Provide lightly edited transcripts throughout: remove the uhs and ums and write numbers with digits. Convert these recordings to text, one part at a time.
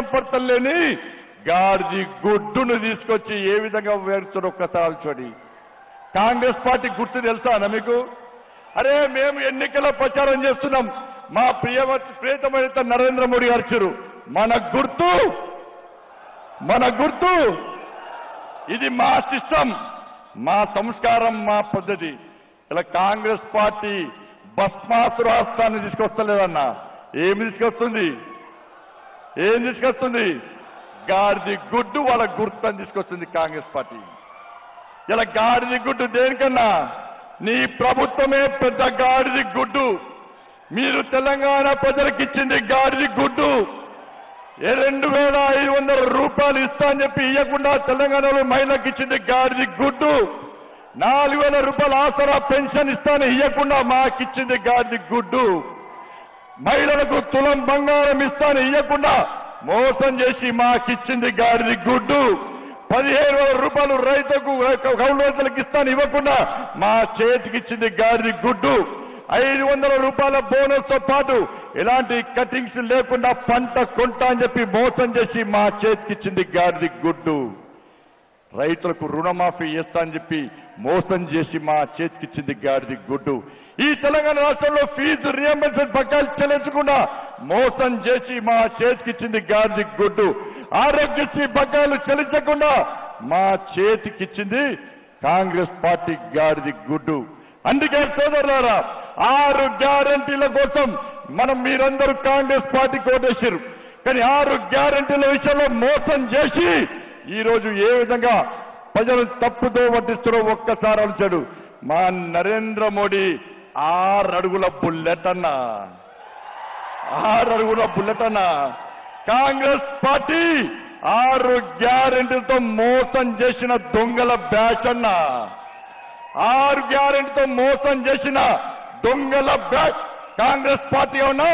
పడతలేని గాడిది గుడ్డును తీసుకొచ్చి ఏ విధంగా వేరుతారో ఒక్కసారి చూడి. కాంగ్రెస్ పార్టీ గుర్తు తెలుసా మీకు? అరే మేము ఎన్నికల ప్రచారం చేస్తున్నాం, మా ప్రియతమైన నరేంద్ర మోడీ గారు మన గుర్తు ఇది, మా సిస్టమ్, మా సంస్కారం, మా పద్ధతి. ఇలా కాంగ్రెస్ పార్టీ భస్మాసుర రాష్ట్రాన్ని తీసుకొస్తలేదన్నా. ఏం తీసుకొస్తుంది? గాడిది గుడ్డు వాళ్ళ గుర్తుని తీసుకొస్తుంది కాంగ్రెస్ పార్టీ. ఇలా గాడిది గుడ్డు దేనికన్నా? నీ ప్రభుత్వమే పెద్ద గాడిది గుడ్డు. మీరు తెలంగాణ ప్రజలకు ఇచ్చింది గాడిది గుడ్డు. 2,500 రూపాయలు ఇస్తా అని చెప్పి ఇవ్వకుండా తెలంగాణలో మహిళలకు ఇచ్చింది గాడిది గుడ్డు. 4,000 రూపాయలు ఆసరా పెన్షన్ ఇస్తాను ఇవ్వకుండా మాకిచ్చింది గాడిది గుడ్డు. మహిళలకు తులం బంగారం ఇస్తాను ఇవ్వకుండా మోసం చేసి మాకిచ్చింది గాడిది గుడ్డు. 15,000 రూపాయలు కౌలు రైతులకు ఇస్తాను ఇవ్వకుండా మా చేతికిచ్చింది గాడిది గుడ్డు. 500 రూపాయల బోనస్ తో పాటు ఎలాంటి కటింగ్స్ లేకుండా పంట కొంటా అని చెప్పి మోసం చేసి మా చేతికిచ్చింది గాడిది గుడ్డు. రైతులకు రుణమాఫీ చేస్తా అని చెప్పి మోసం చేసి మా చేతికిచ్చింది గాడిది గుడ్డు. ఈ తెలంగాణ రాష్ట్రంలో ఫీజు రియంబర్స్మెంట్ బకాయిలు చెల్లించకుండా మోసం చేసి మా చేతికిచ్చింది గాడిది గుడ్డు. ఆరోగ్యశ్రీ బకాయిలు చెల్లించకుండా మా చేతికిచ్చింది కాంగ్రెస్ పార్టీ గాడిది గుడ్డు. అందుకే సోదరులారా, 6 గ్యారంటీల కోసం మీరందరూ కాంగ్రెస్ పార్టీకి ఓటేశారు. కానీ 6 గ్యారంటీల విషయంలో మోసం చేసి ఈ రోజు ఏ విధంగా ప్రజలు తప్పుదో పట్టిస్తారో ఒక్కసారి ఆలోచించాడు. మా నరేంద్ర మోడీ 6 అడుగుల బుల్లెట్ అన్నా. 6 అడుగుల బుల్లెట్ అన్నా. కాంగ్రెస్ పార్టీ 6 గ్యారంటీలతో మోసం చేసిన దొంగల బ్యాచ్ అన్నా. 6 గ్యారంటీతో మోసం చేసిన దొంగల బ్యాచ్ కాంగ్రెస్ పార్టీ ఏమన్నా,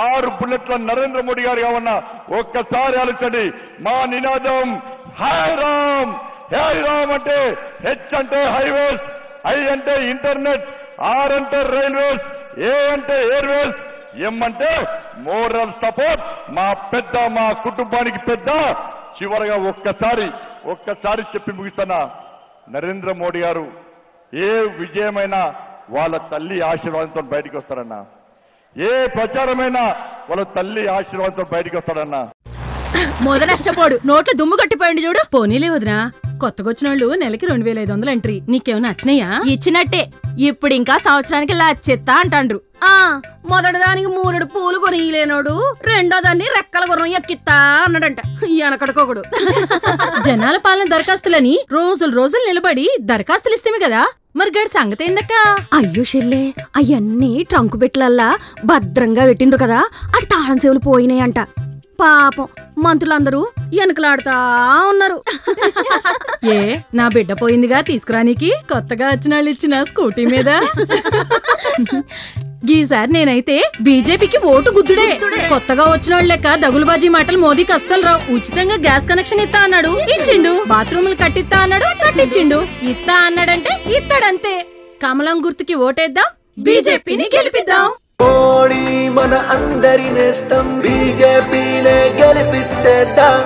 6 బుల్లెట్ల నరేంద్ర మోడీ గారు ఏమన్నా. ఒక్కసారి ఆలోచించండి. మా నినాదం హై రామ్. హై రామ్ అంటే హెచ్ అంటే హైవేస్, ఐ అంటే ఇంటర్నెట్, ఆర్ అంటే రైల్వేస్, ఏ అంటే ఎయిర్వేస్, ఎం అంటే మోరల్ సపోర్ట్. మా కుటుంబానికి పెద్ద. చివరగా ఒక్కసారి చెప్పి ముగిస్తున్నా. నరేంద్ర మోడీ గారు ఏ విజయమైనా వాళ్ళ తల్లి ఆశీర్వాదంతో బయటికి వస్తారన్నా. ఏ ప్రచారమైనా వాళ్ళ తల్లి ఆశీర్వాదంతో బయటికి వస్తాడన్నా. మొదలష్టపోడు నోట్లో దుమ్ము కట్టిపోయింది చూడు. పోనీలే వదినా, కొత్తగొచ్చిన వాళ్ళు నెలకి 2,500 ఎంట్రీ. నీకేమైనా నచ్చినాయా? ఇచ్చినట్టే. ఇప్పుడు ఇంకా సంవత్సరానికి లచ్చెత్తా అంటాండ్రు. మొదటి దానికి 3 పూలు కొనియలేనోడు రెండో దాన్ని రెక్కల గుర్రం ఎక్కిత్తా అన్నాడంట. వెనకడుకోకుడు. జనాల పాలన దరఖాస్తులని రోజులు నిలబడి దరఖాస్తులు ఇస్తేమి కదా. మరి గడి సంగతి ఏందక్క? అయ్యో చెల్లే, అవన్నీ ట్రంకు పెట్లల్లా భద్రంగా పెట్టిండ్రు కదా. అటు తాళం సేవలు పోయినాయంట. పాపం మంత్రులందరూ వెనకలాడుతా ఉన్నారు. ఏ నా బిడ్డ పోయిందిగా తీసుకురానికి కొత్తగా వచ్చిన వాళ్ళు ఇచ్చిన స్కూటీ మీద. ఈసారి నేనైతే బీజేపీకి ఓటు గుద్దుడే. కొత్తగా వచ్చిన వాళ్ళు లెక్క దగులుబాజీ మాటలు మోదీకి అస్సలు రావు. ఉచితంగా గ్యాస్ కనెక్షన్ ఇస్తా అన్నాడు, ఇచ్చిండు. బాత్రూములు కట్టిస్తా అన్నాడు, కట్టించిండు. ఇస్తా అన్నాడంటే ఇస్తాడంతే. కమలం గుర్తుకి ఓటేద్దాం, బీజేపీని గెలిపిద్దాం. మోడీ మన అందరి నేస్తం, బీజేపీనే గెలిపించేద్దాం.